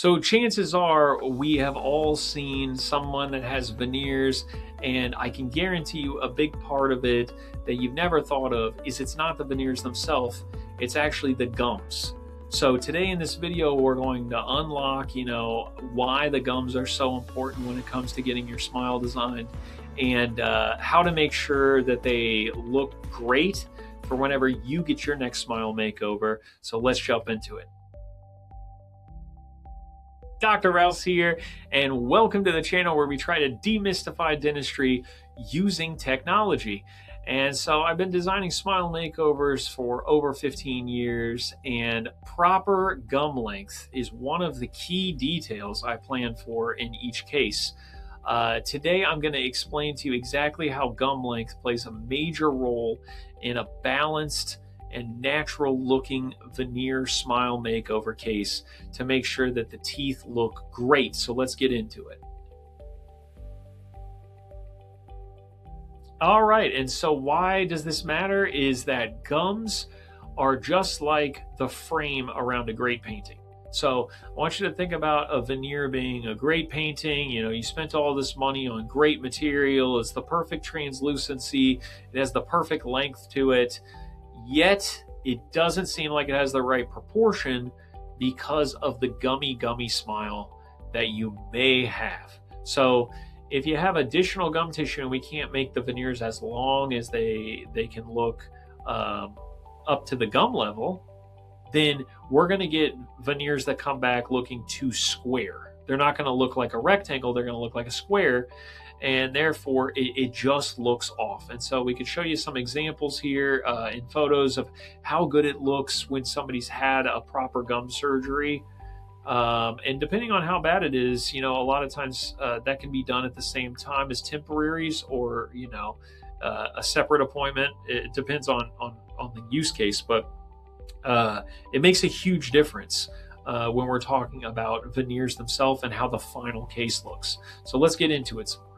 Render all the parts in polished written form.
So chances are we have all seen someone that has veneers, and I can guarantee you a big part of it that you've never thought of is it's not the veneers themselves, it's actually the gums. So today in this video, we're going to unlock, why the gums are so important when it comes to getting your smile designed, and how to make sure that they look great for whenever you get your next smile makeover. So let's jump into it. Dr. Rouse here, and welcome to the channel where we try to demystify dentistry using technology. And so I've been designing smile makeovers for over 15 years, and proper gum length is one of the key details I plan for in each case. Today I'm going to explain to you exactly how gum length plays a major role in a balanced and natural looking veneer smile makeover case to make sure that the teeth look great. So let's get into it. All right, and so why does this matter is that gums are just like the frame around a great painting. So I want you to think about a veneer being a great painting. You spent all this money on great material. It's the perfect translucency. It has the perfect length to it. Yet it doesn't seem like it has the right proportion because of the gummy smile that you may have. So if you have additional gum tissue and we can't make the veneers as long as they can look up to the gum level, then we're going to get veneers that come back looking too square. They're not going to look like a rectangle, they're going to look like a square, and therefore it just looks off. And so we could show you some examples here in photos of how good it looks when somebody's had a proper gum surgery. And depending on how bad it is, a lot of times that can be done at the same time as temporaries or, a separate appointment. It depends on the use case, but it makes a huge difference when we're talking about veneers themselves and how the final case looks. So let's get into it some more.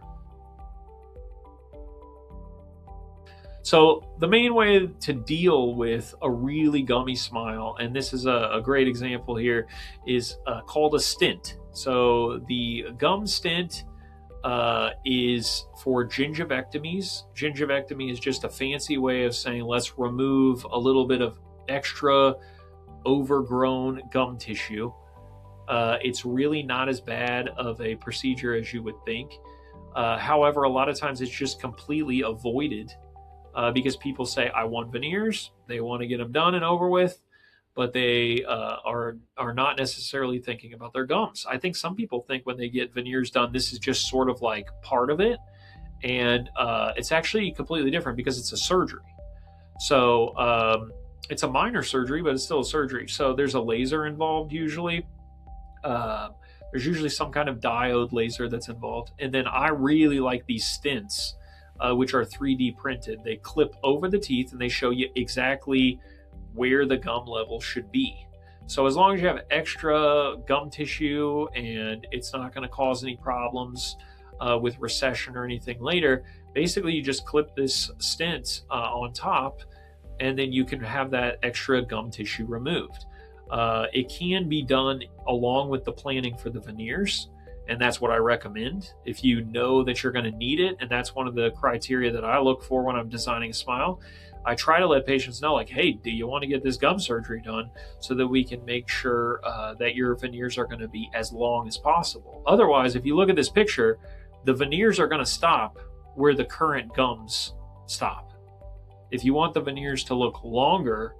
So the main way to deal with a really gummy smile, and this is a great example here, is called a stint. So the gum stint is for gingivectomies. Gingivectomy is just a fancy way of saying let's remove a little bit of extra overgrown gum tissue. It's really not as bad of a procedure as you would think. However, a lot of times it's just completely avoided because people say, I want veneers. They want to get them done and over with, but they are not necessarily thinking about their gums. I think some people think when they get veneers done, this is just sort of like part of it. And it's actually completely different because it's a surgery. So it's a minor surgery, but it's still a surgery. So there's a laser involved usually. There's usually some kind of diode laser that's involved. And then I really like these stints, which are 3D printed. They clip over the teeth and they show you exactly where the gum level should be. So as long as you have extra gum tissue and it's not going to cause any problems with recession or anything later, basically you just clip this stint on top, and then you can have that extra gum tissue removed. It can be done along with the planning for the veneers, and that's what I recommend if you know that you're going to need it. And that's one of the criteria that I look for when I'm designing a smile. I try to let patients know, like, hey, do you want to get this gum surgery done, so that we can make sure that your veneers are going to be as long as possible. Otherwise, if you look at this picture, the veneers are going to stop where the current gums stop. If you want the veneers to look longer,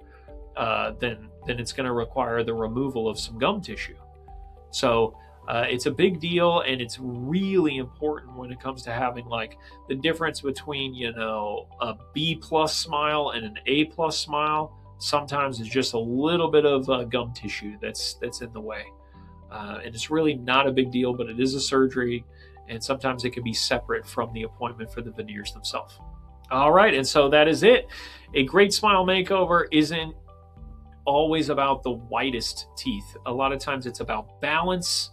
then it's going to require the removal of some gum tissue. So it's a big deal, and it's really important when it comes to having like the difference between, a B+ smile and an A+ smile. Sometimes it's just a little bit of gum tissue that's in the way. And it's really not a big deal, but it is a surgery, and sometimes it can be separate from the appointment for the veneers themselves. All right, and so that is it. A great smile makeover isn't always about the whitest teeth. A lot of times it's about balance,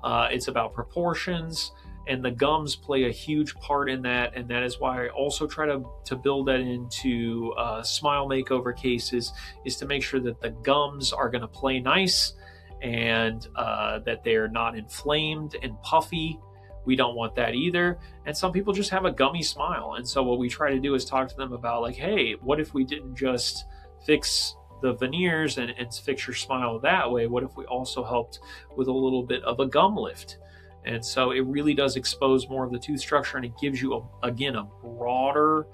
it's about proportions, and the gums play a huge part in that. And that is why I also try to build that into smile makeover cases, is to make sure that the gums are going to play nice and that they're not inflamed and puffy. We don't want that either. And some people just have a gummy smile. And so what we try to do is talk to them about, like, hey, what if we didn't just fix the veneers and fix your smile that way? What if we also helped with a little bit of a gum lift? And so it really does expose more of the tooth structure, and it gives you, again, a broader,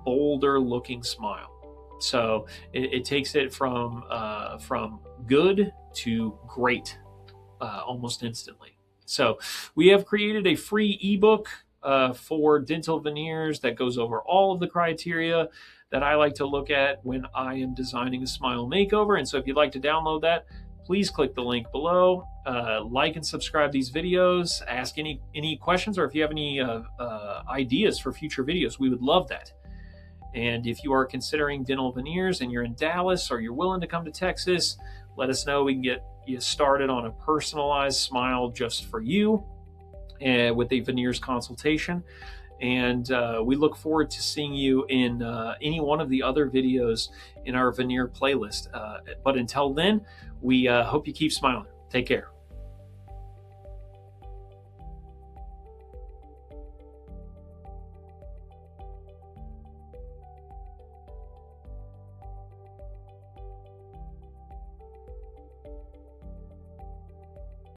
bolder looking smile. So it takes it from good to great almost instantly. So we have created a free ebook for dental veneers that goes over all of the criteria that I like to look at when I am designing a smile makeover. And so if you'd like to download that, please click the link below, like and subscribe these videos, ask any questions, or if you have any ideas for future videos, we would love that. And if you are considering dental veneers and you're in Dallas or you're willing to come to Texas, let us know. We can get you started on a personalized smile just for you with a veneers consultation. And we look forward to seeing you in any one of the other videos in our veneer playlist. But until then, we hope you keep smiling. Take care.